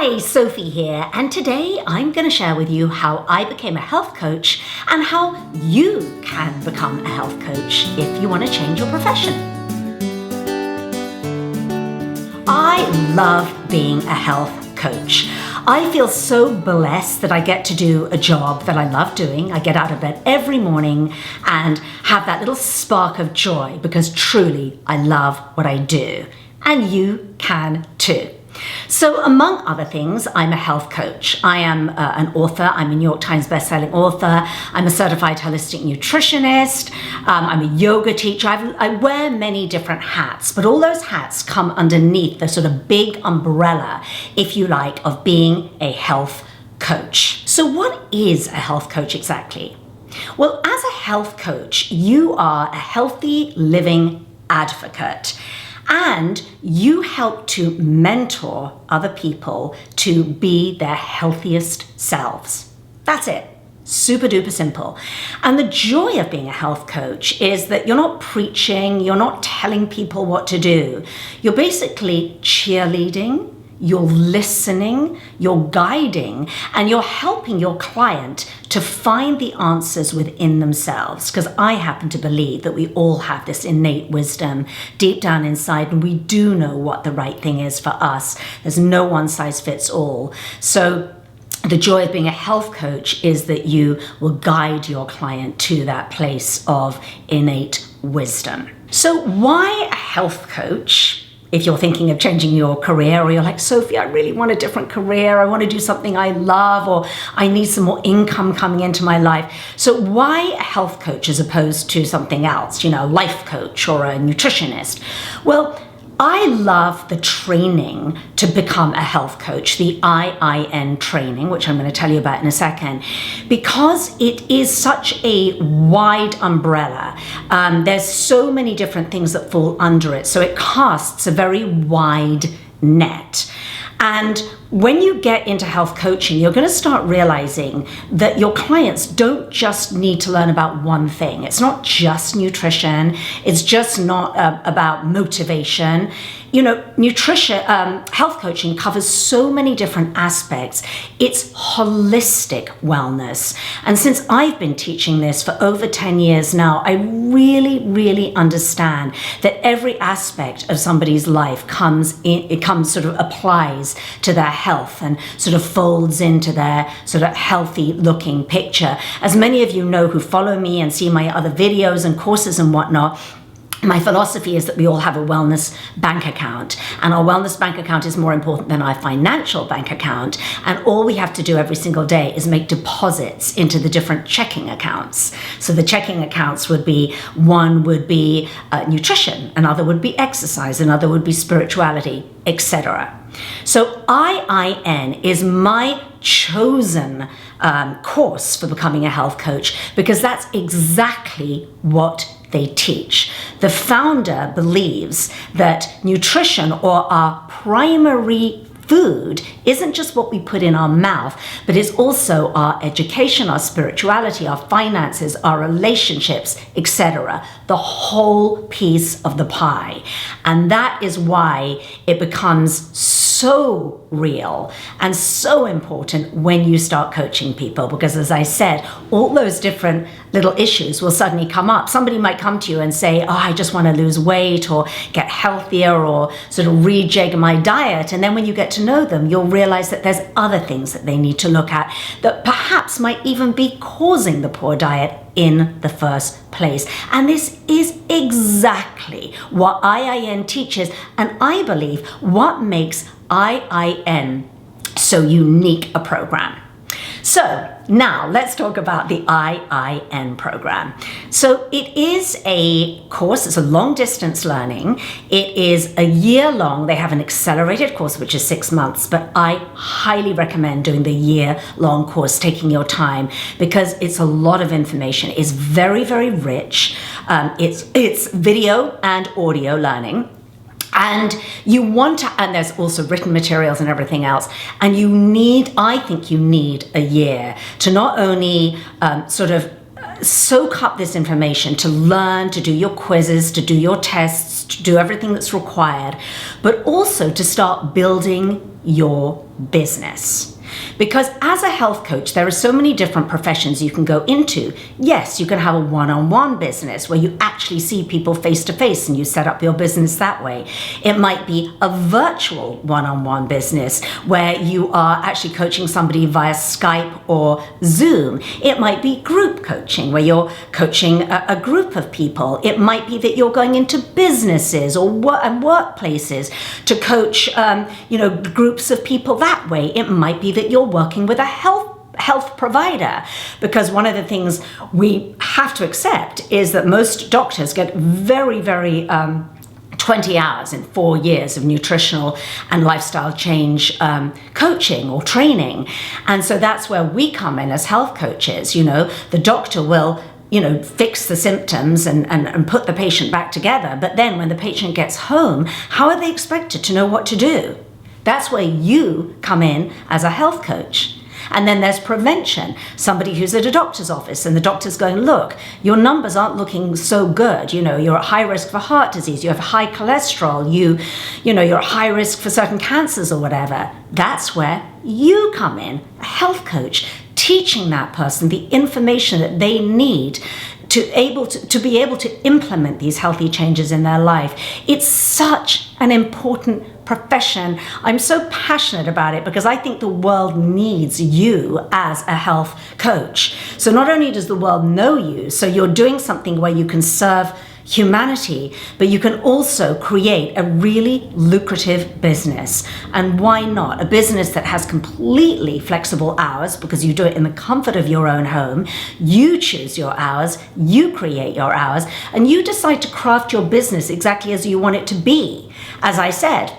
Hi, Sophie here, and today I'm going to share with you how I became a health coach and how you can become a health coach if you want to change your profession. I love being a health coach. I feel so blessed that I get to do a job that I love doing. I get out of bed every morning and have that little spark of joy because truly I love what I do. And you can too. So among other things, I'm a health coach. I am an author. I'm a New York Times bestselling author. I'm a certified holistic nutritionist. I'm a yoga teacher. I wear many different hats, but all those hats come underneath the sort of big umbrella, if you like, of being a health coach. So what is a health coach exactly? Well, as a health coach, you are a healthy living advocate. And you help to mentor other people to be their healthiest selves. That's it. Super duper simple. And the joy of being a health coach is that you're not preaching, you're not telling people what to do. You're basically cheerleading, you're listening, you're guiding, and you're helping your client to find the answers within themselves. Because I happen to believe that we all have this innate wisdom deep down inside, and we do know what the right thing is for us. There's no one size fits all. So the joy of being a health coach is that you will guide your client to that place of innate wisdom. So why a health coach? If you're thinking of changing your career, or you're like, Sophie, I really want a different career. I want to do something I love, or I need some more income coming into my life. So why a health coach as opposed to something else, a life coach or a nutritionist? Well, I love the training to become a health coach, the IIN training, which I'm going to tell you about in a second, because it is such a wide umbrella. There's so many different things that fall under it. So it casts a very wide net. And when you get into health coaching, you're going to start realizing that your clients don't just need to learn about one thing. It's not just nutrition. It's just not about motivation. Nutrition, health coaching covers so many different aspects. It's holistic wellness. And since I've been teaching this for over 10 years now, I really, really understand that every aspect of somebody's life applies to their health and sort of folds into their sort of healthy looking picture. As many of you know who follow me and see my other videos and courses and whatnot, my philosophy is that we all have a wellness bank account, and our wellness bank account is more important than our financial bank account. And all we have to do every single day is make deposits into the different checking accounts. So the checking accounts would be, one would be nutrition, another would be exercise, another would be spirituality, etc. So IIN is my chosen course for becoming a health coach, because that's exactly what they teach. The founder believes that nutrition, or our primary food, isn't just what we put in our mouth, but it's also our education, our spirituality, our finances, our relationships, etc. The whole piece of the pie. And that is why it becomes so real and so important when you start coaching people, because as I said, all those different little issues will suddenly come up. Somebody might come to you and say, I just want to lose weight or get healthier or sort of rejig my diet. And then when you get to know them, you'll realize that there's other things that they need to look at that perhaps might even be causing the poor diet in the first place. And this is exactly what IIN teaches, and I believe what makes IIN so unique a program. So now let's talk about the IIN program. So it is a course, it's a long distance learning. It is a year long. They have an accelerated course, which is 6 months, but I highly recommend doing the year long course, taking your time, because it's a lot of information. It's very, very rich. It's video and audio learning. And and there's also written materials and everything else. And I think you need a year to not only soak up this information, to learn, to do your quizzes, to do your tests, to do everything that's required, but also to start building your business. Because as a health coach, there are so many different professions you can go into. Yes, you can have a one-on-one business where you actually see people face to face and you set up your business that way. It might be a virtual one-on-one business where you are actually coaching somebody via Skype or Zoom. It might be group coaching where you're coaching a group of people. It might be that you're going into businesses or workplaces to coach groups of people that way. It might be that you're working with a health provider, because one of the things we have to accept is that most doctors get very 20 hours in 4 years of nutritional and lifestyle change coaching or training. And so that's where we come in as health coaches. The doctor will fix the symptoms and put the patient back together, but then when the patient gets home, how are they expected to know what to do? That's where you come in as a health coach. And then there's prevention. Somebody who's at a doctor's office and the doctor's going, look, your numbers aren't looking so good. You're at high risk for heart disease. You have high cholesterol. You're at high risk for certain cancers or whatever. That's where you come in, a health coach, teaching that person the information that they need to be able to implement these healthy changes in their life. It's such an important profession. I'm so passionate about it because I think the world needs you as a health coach. So not only does the world know you, so you're doing something where you can serve humanity, but you can also create a really lucrative business. And why not? A business that has completely flexible hours, because you do it in the comfort of your own home. You choose your hours, you create your hours, and you decide to craft your business exactly as you want it to be. As I said,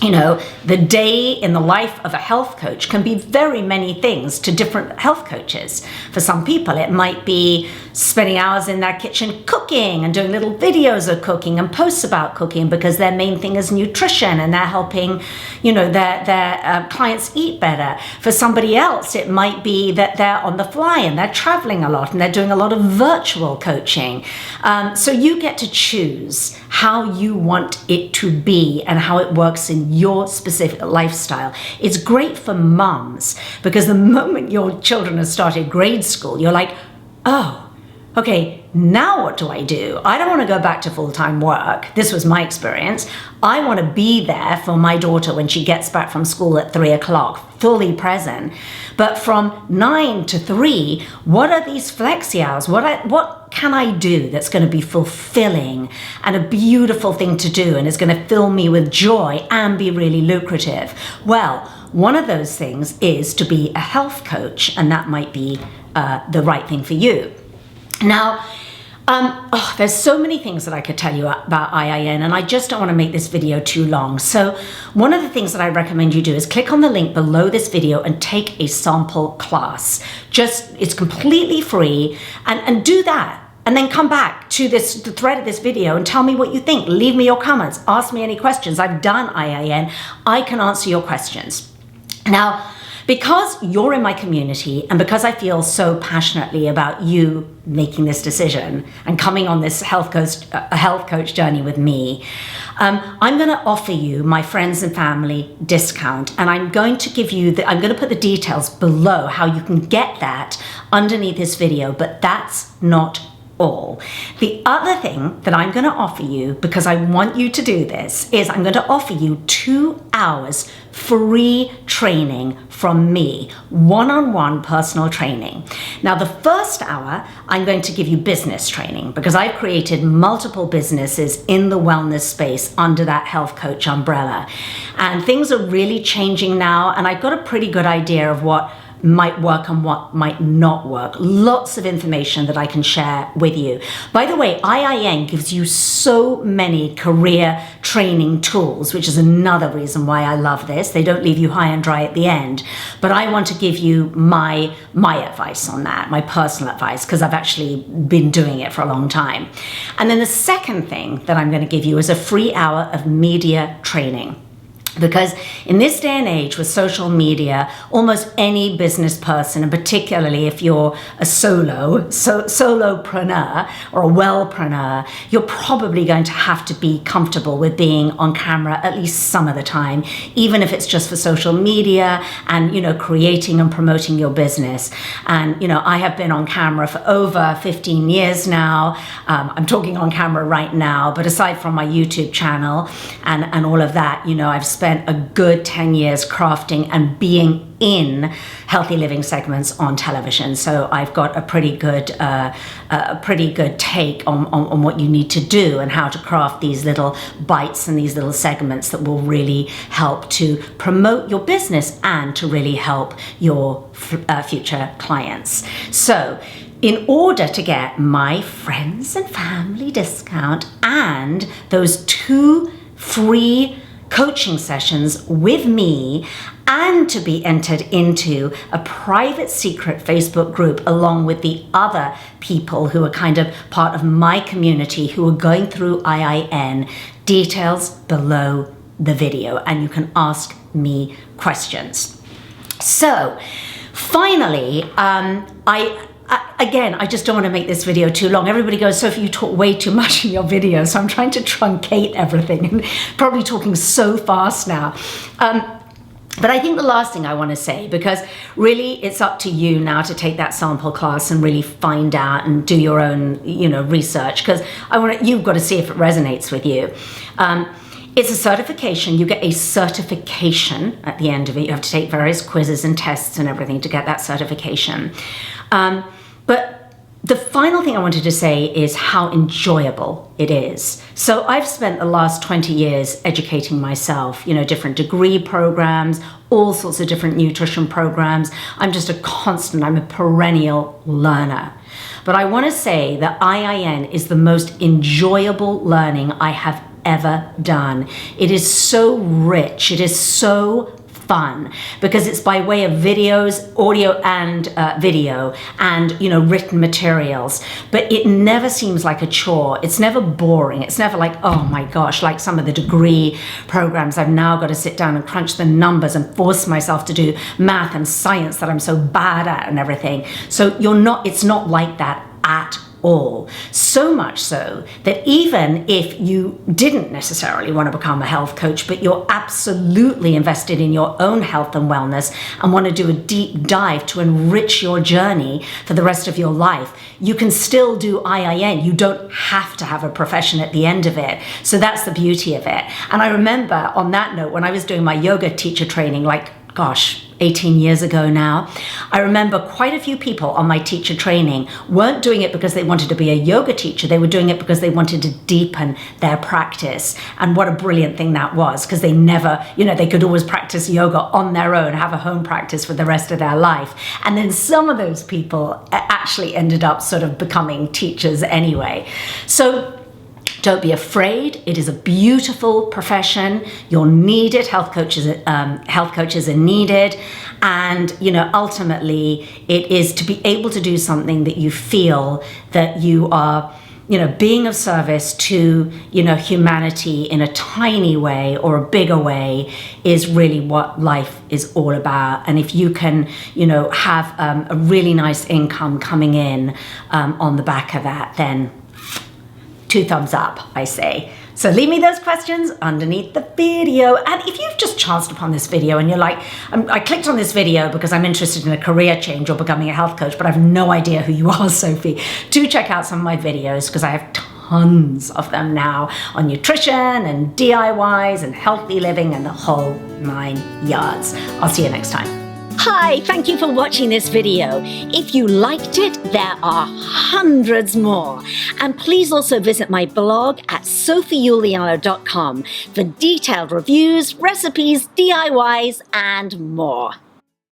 the day in the life of a health coach can be very many things to different health coaches. For some people, it might be spending hours in their kitchen cooking and doing little videos of cooking and posts about cooking because their main thing is nutrition and they're helping, their clients eat better. For somebody else, it might be that they're on the fly and they're traveling a lot and they're doing a lot of virtual coaching. So you get to choose how you want it to be and how it works in your specific lifestyle. It's great for mums because the moment your children have started grade school, you're like, oh, okay, now what do? I don't want to go back to full-time work. This was my experience. I want to be there for my daughter when she gets back from school at 3 o'clock, fully present. But from 9 to 3, what are these flexi hours? What can I do that's going to be fulfilling and a beautiful thing to do and is going to fill me with joy and be really lucrative? Well, one of those things is to be a health coach, and that might be the right thing for you. Now, there's so many things that I could tell you about IIN, and I just don't want to make this video too long. So one of the things that I recommend you do is click on the link below this video and take a sample class. It's completely free, and do that. And then come back to the thread of this video and tell me what you think. Leave me your comments. Ask me any questions. I've done IIN. I can answer your questions. Now, because you're in my community and because I feel so passionately about you making this decision and coming on this health coach journey with me, I'm going to offer you my friends and family discount, and I'm going to give you I'm going to put the details below how you can get that underneath this video, but that's not all. The other thing that I'm going to offer you, because I want you to do this, is I'm going to offer you 2 hours free training from me, one-on-one personal training. Now, the first hour, I'm going to give you business training because I've created multiple businesses in the wellness space under that health coach umbrella. And things are really changing now, and I've got a pretty good idea of what might work and what might not work. Lots of information that I can share with you. By the way, IIN gives you so many career training tools, which is another reason why I love this. They don't leave you high and dry at the end, but I want to give you my advice on that, my personal advice, because I've actually been doing it for a long time. And then the second thing that I'm going to give you is a free hour of media training. Because in this day and age with social media, almost any business person, and particularly if you're a solopreneur or a wellpreneur, you're probably going to have to be comfortable with being on camera at least some of the time, even if it's just for social media and, creating and promoting your business. And, I have been on camera for over 15 years now. I'm talking on camera right now, but aside from my YouTube channel and all of that, I've spent a good 10 years crafting and being in healthy living segments on television. So I've got a pretty good take on what you need to do and how to craft these little bites and these little segments that will really help to promote your business and to really help your future clients. So in order to get my friends and family discount and those 2 free coaching sessions with me, and to be entered into a private secret Facebook group along with the other people who are kind of part of my community who are going through IIN, details below the video, and you can ask me questions. So finally, I just don't want to make this video too long. Everybody goes, Sophie, you talk way too much in your video. So I'm trying to truncate everything and probably talking so fast now. But I think the last thing I want to say, because really it's up to you now to take that sample class and really find out and do your own, research, because you've got to see if it resonates with you. It's a certification. You get a certification at the end of it. You have to take various quizzes and tests and everything to get that certification. But the final thing I wanted to say is how enjoyable it is. So I've spent the last 20 years educating myself, different degree programs, all sorts of different nutrition programs. I'm just I'm a perennial learner. But I want to say that IIN is the most enjoyable learning I have ever done. It is so rich. It is so fun because it's by way of videos, audio and video, and written materials. But it never seems like a chore. It's never boring. It's never like, oh my gosh, like some of the degree programs. I've now got to sit down and crunch the numbers and force myself to do math and science that I'm so bad at and everything. So it's not like that at all. So much so that even if you didn't necessarily want to become a health coach, but you're absolutely invested in your own health and wellness and want to do a deep dive to enrich your journey for the rest of your life, you can still do IIN. You don't have to have a profession at the end of it. So that's the beauty of it. And I remember on that note, when I was doing my yoga teacher training, 18 years ago now, I remember quite a few people on my teacher training weren't doing it because they wanted to be a yoga teacher. They were doing it because they wanted to deepen their practice. And what a brilliant thing that was, because they never, they could always practice yoga on their own, have a home practice for the rest of their life. And then some of those people actually ended up sort of becoming teachers anyway. So don't be afraid. It is a beautiful profession. You're needed. Health coaches are needed. And, ultimately it is to be able to do something that you feel that you are, being of service to, humanity in a tiny way or a bigger way is really what life is all about. And if you can, have a really nice income coming in on the back of that, then 2 thumbs up, I say. So leave me those questions underneath the video. And if you've just chanced upon this video and you're like, I clicked on this video because I'm interested in a career change or becoming a health coach, but I have no idea who you are, Sophie, do check out some of my videos because I have tons of them now on nutrition and DIYs and healthy living and the whole 9 yards. I'll see you next time. Hi, thank you for watching this video. If you liked it, there are hundreds more. And please also visit my blog at sophieuliano.com for detailed reviews, recipes, DIYs, and more.